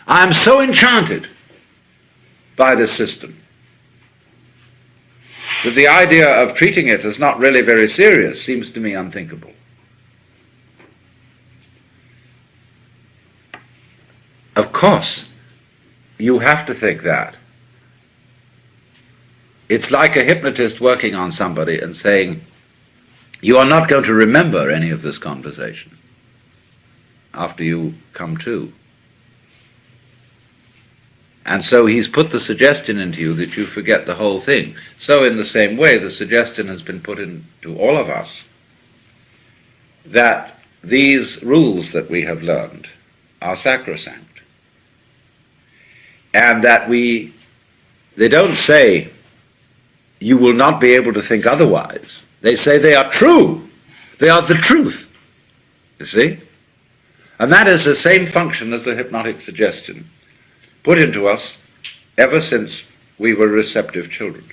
I am so enchanted by this system that the idea of treating it as not really very serious seems to me unthinkable. Of course, you have to think that. It's like a hypnotist working on somebody and saying, you are not going to remember any of this conversation after you come to. And so he's put the suggestion into you that you forget the whole thing. So in the same way, the suggestion has been put into all of us that these rules that we have learned are sacrosanct. And that they don't say, you will not be able to think otherwise. They say they are true. They are the truth. You see? And that is the same function as the hypnotic suggestion put into us ever since we were receptive children.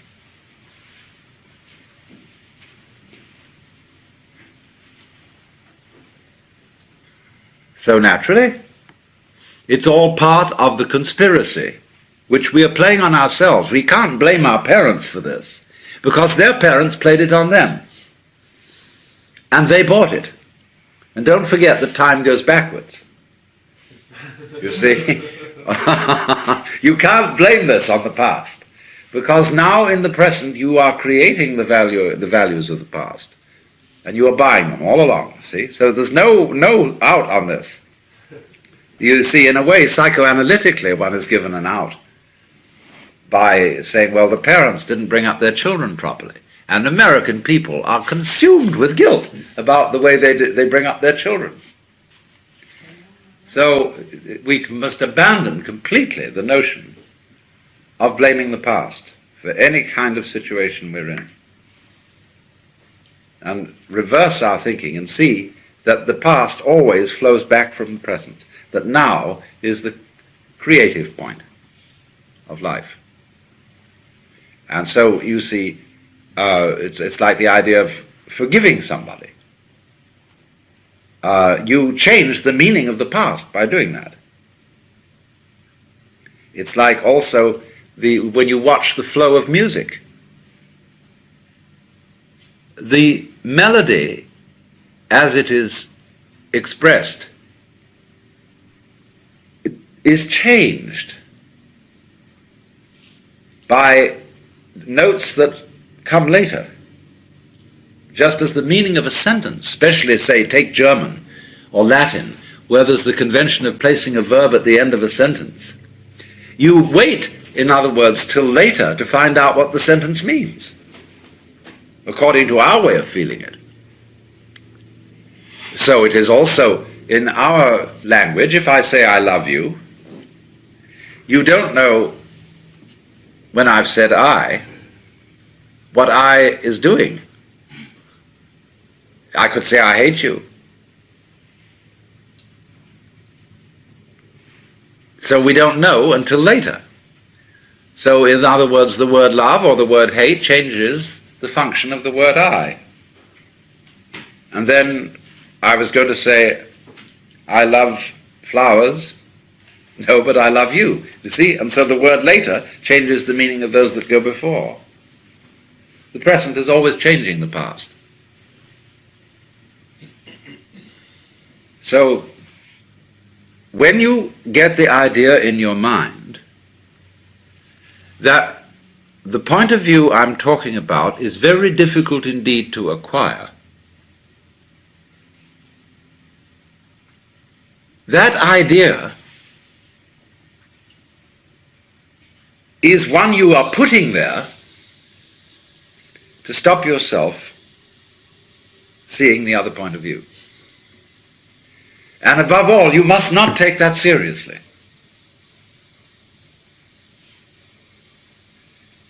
So naturally, it's all part of the conspiracy which we are playing on ourselves. We can't blame our parents for this, because their parents played it on them. And they bought it. And don't forget that time goes backwards. You see? You can't blame this on the past, because now in the present you are creating the values of the past, and you are buying them all along. See, so there's no out on this. You see, in a way, psychoanalytically, one is given an out by saying, well, the parents didn't bring up their children properly, and American people are consumed with guilt about the way they bring up their children. So we must abandon completely the notion of blaming the past for any kind of situation we're in, and reverse our thinking and see that the past always flows back from the present, that now is the creative point of life. And so you see, it's like the idea of forgiving somebody. You change the meaning of the past by doing that. It's like also when you watch the flow of music. The melody, as it is expressed, is changed by notes that come later. Just as the meaning of a sentence, especially, say, take German or Latin, where there's the convention of placing a verb at the end of a sentence. You wait, in other words, till later to find out what the sentence means, according to our way of feeling it. So it is also in our language, if I say I love you, you don't know, when I've said I, what I is doing. I could say I hate you. So we don't know until later. So in other words, the word love or the word hate changes the function of the word I. And then I was going to say, I love flowers. No, but I love you. You see? And so the word later changes the meaning of those that go before. The present is always changing the past. So, when you get the idea in your mind that the point of view I'm talking about is very difficult indeed to acquire, that idea is one you are putting there to stop yourself seeing the other point of view. And above all, you must not take that seriously.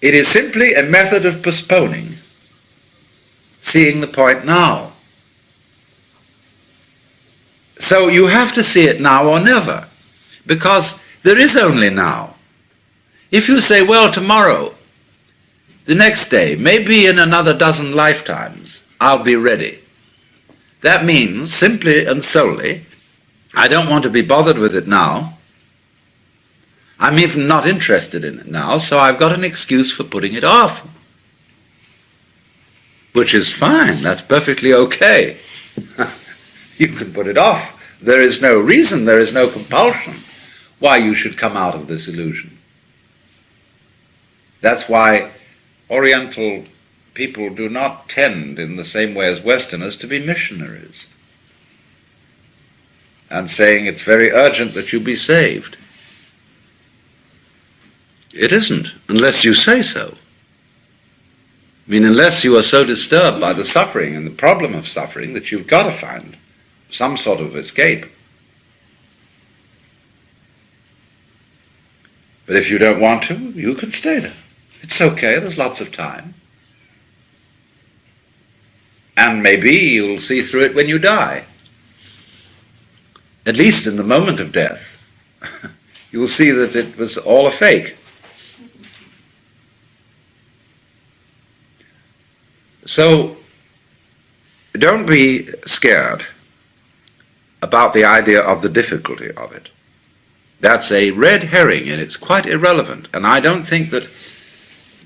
It is simply a method of postponing seeing the point now. So you have to see it now or never, because there is only now. If you say, well, tomorrow, the next day, maybe in another dozen lifetimes, I'll be ready. That means, simply and solely, I don't want to be bothered with it now, I'm even not interested in it now, so I've got an excuse for putting it off. Which is fine, that's perfectly okay. You can put it off. There is no reason, there is no compulsion why you should come out of this illusion. That's why Oriental people do not tend in the same way as Westerners to be missionaries and saying it's very urgent that you be saved. It isn't, unless you say so. I mean, unless you are so disturbed by the suffering and the problem of suffering that you've got to find some sort of escape. But if you don't want to, you can stay there. It's okay, there's lots of time. And maybe you'll see through it when you die. At least in the moment of death. You will see that it was all a fake. So, don't be scared about the idea of the difficulty of it. That's a red herring, and it's quite irrelevant. And I don't think that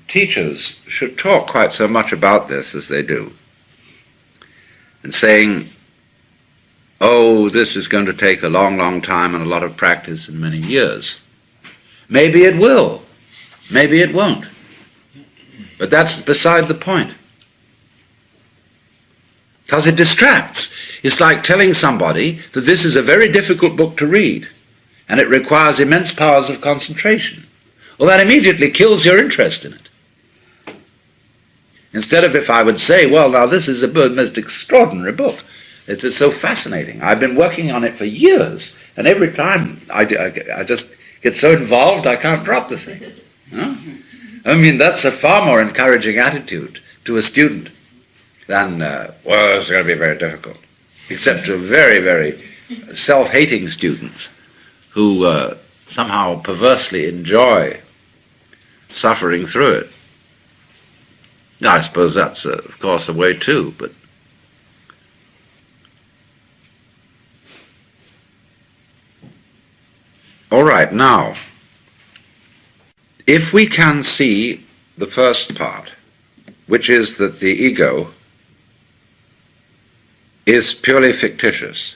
teachers should talk quite so much about this as they do. And saying, oh, this is going to take a long, long time and a lot of practice and many years. Maybe it will. Maybe it won't. But that's beside the point. Because it distracts. It's like telling somebody that this is a very difficult book to read and it requires immense powers of concentration. Well, that immediately kills your interest in it. Instead of if I would say, well, now this is a most extraordinary book. It's so fascinating. I've been working on it for years, and every time I just get so involved I can't drop the thing. Huh? I mean, that's a far more encouraging attitude to a student than, well, it's going to be very difficult. Except to very, very self-hating students who somehow perversely enjoy suffering through it. I suppose that's, of course, a way too, but all right, now, if we can see the first part, which is that the ego is purely fictitious,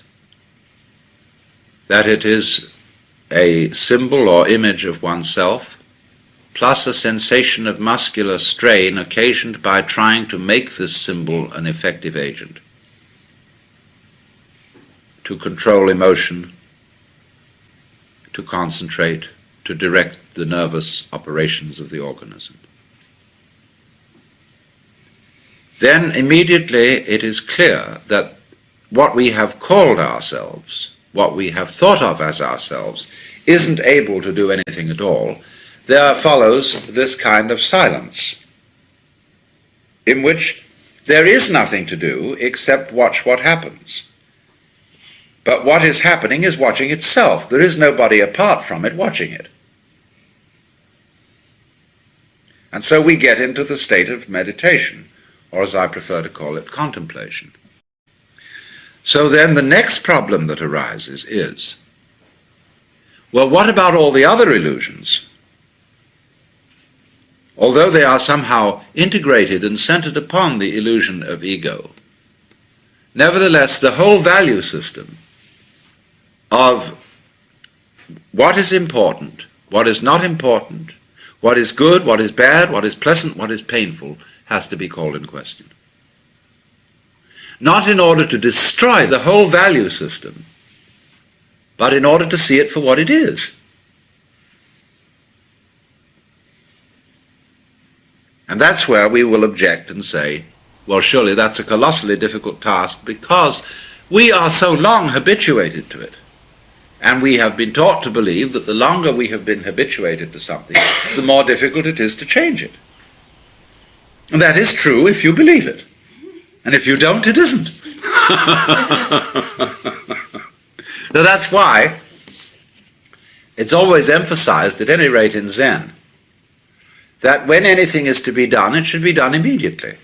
that it is a symbol or image of oneself, plus a sensation of muscular strain occasioned by trying to make this symbol an effective agent, to control emotion, to concentrate, to direct the nervous operations of the organism. Then immediately it is clear that what we have called ourselves, what we have thought of as ourselves, isn't able to do anything at all. There follows this kind of silence, in which there is nothing to do except watch what happens. But what is happening is watching itself. There is nobody apart from it watching it. And so we get into the state of meditation, or as I prefer to call it, contemplation. So then the next problem that arises is, well, what about all the other illusions? Although they are somehow integrated and centered upon the illusion of ego, nevertheless, the whole value system of what is important, what is not important, what is good, what is bad, what is pleasant, what is painful, has to be called in question. Not in order to destroy the whole value system, but in order to see it for what it is. And that's where we will object and say, well, surely that's a colossally difficult task because we are so long habituated to it. And we have been taught to believe that the longer we have been habituated to something, the more difficult it is to change it. And that is true if you believe it. And if you don't, it isn't. So that's why it's always emphasized, at any rate in Zen, that when anything is to be done, it should be done immediately,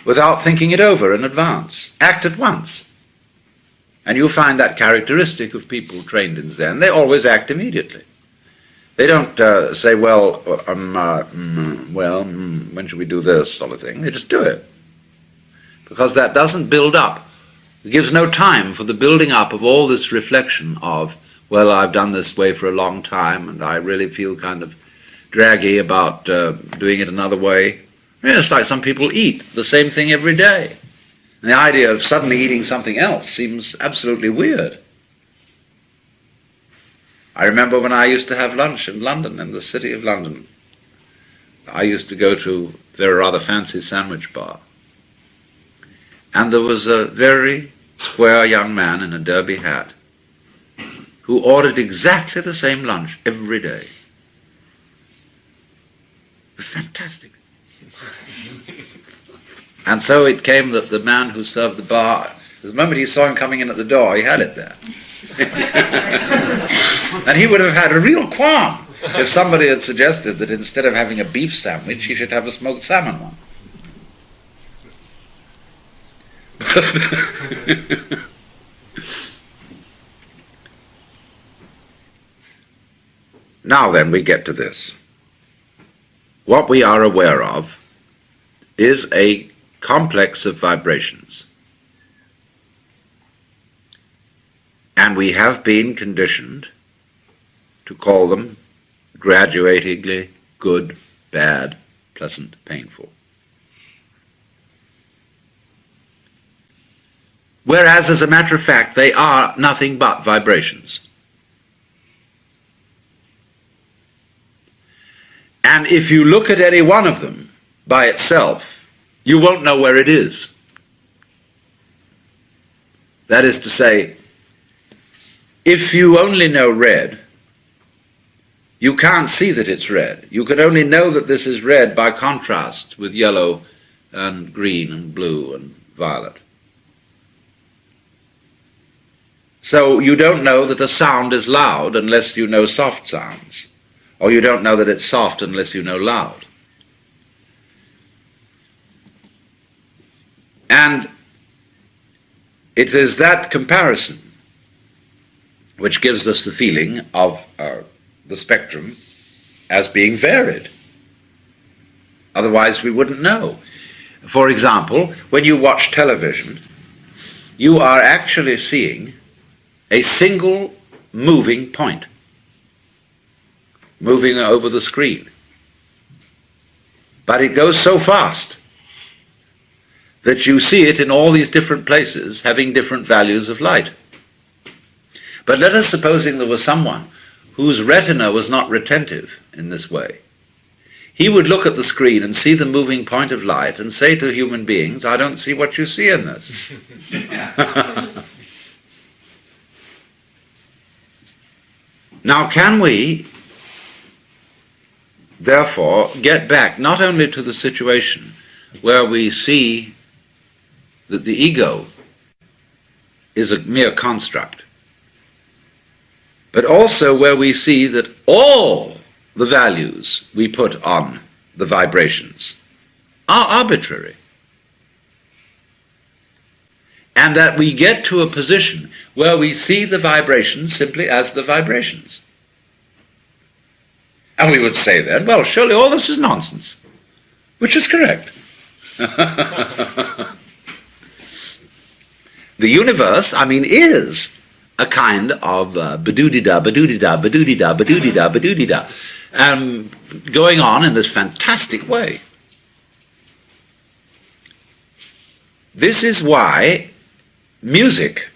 without thinking it over in advance. Act at once. And you'll find that characteristic of people trained in Zen. They always act immediately. They don't say, well, when should we do this sort of thing. They just do it. Because that doesn't build up. It gives no time for the building up of all this reflection of, well, I've done this way for a long time and I really feel kind of draggy about doing it another way. It's like some people eat the same thing every day. And the idea of suddenly eating something else seems absolutely weird. I remember when I used to have lunch in London, in the city of London. I used to go to a very rather fancy sandwich bar. And there was a very square young man in a derby hat who ordered exactly the same lunch every day. It was fantastic. And so it came that the man who served the bar, the moment he saw him coming in at the door, he had it there. And he would have had a real qualm if somebody had suggested that instead of having a beef sandwich, he should have a smoked salmon one. Now then, we get to this. What we are aware of is a complex of vibrations. And we have been conditioned to call them graduatingly good, bad, pleasant, painful. Whereas, as a matter of fact, they are nothing but vibrations. And if you look at any one of them by itself, you won't know where it is. That is to say, if you only know red, you can't see that it's red. You can only know that this is red by contrast with yellow and green and blue and violet. So you don't know that a sound is loud unless you know soft sounds, or you don't know that it's soft unless you know loud. And it is that comparison which gives us the feeling of the spectrum as being varied. Otherwise we wouldn't know. For example, when you watch television, you are actually seeing a single moving point moving over the screen. But it goes so fast that you see it in all these different places having different values of light. But let us supposing there was someone whose retina was not retentive in this way. He would look at the screen and see the moving point of light and say to human beings, I don't see what you see in this. Now, can we, therefore, get back not only to the situation where we see that the ego is a mere construct, but also where we see that all the values we put on the vibrations are arbitrary, and that we get to a position where we see the vibrations simply as the vibrations. And we would say then, well, surely all this is nonsense, which is correct. The universe, is a kind of ba-doo-dee-da, ba-doo-dee-da, ba-doo-dee-da, ba-doo-dee-da, ba-doo-dee-da, going on in this fantastic way. This is why music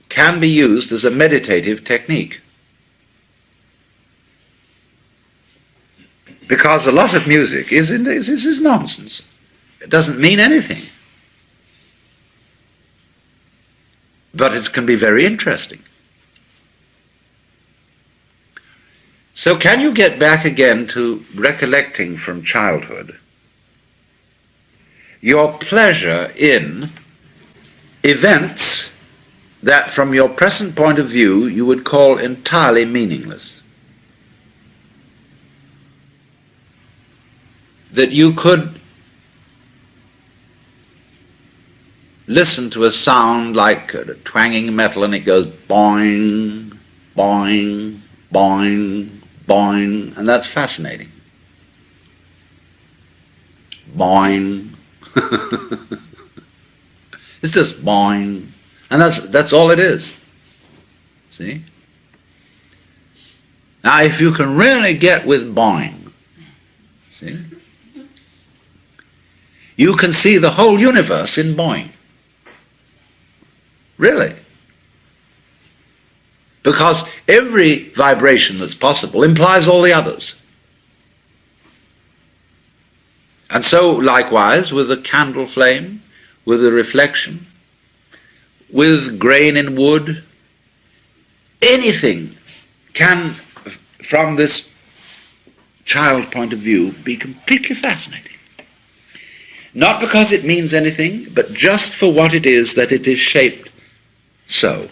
can be used as a meditative technique. Because a lot of music is nonsense. It doesn't mean anything. But it can be very interesting. So can you get back again to recollecting from childhood your pleasure in events that from your present point of view you would call entirely meaningless? That you could listen to a sound like twanging metal and it goes boing, boing, boing, boing, and that's fascinating. Boing. It's just boing. And that's all it is. See? Now, if you can really get with boing, see, you can see the whole universe in boing. Really. Because every vibration that's possible implies all the others. And so, likewise, with the candle flame, with the reflection, with grain in wood, anything can, from this child point of view, be completely fascinating. Not because it means anything, but just for what it is that it is shaped so.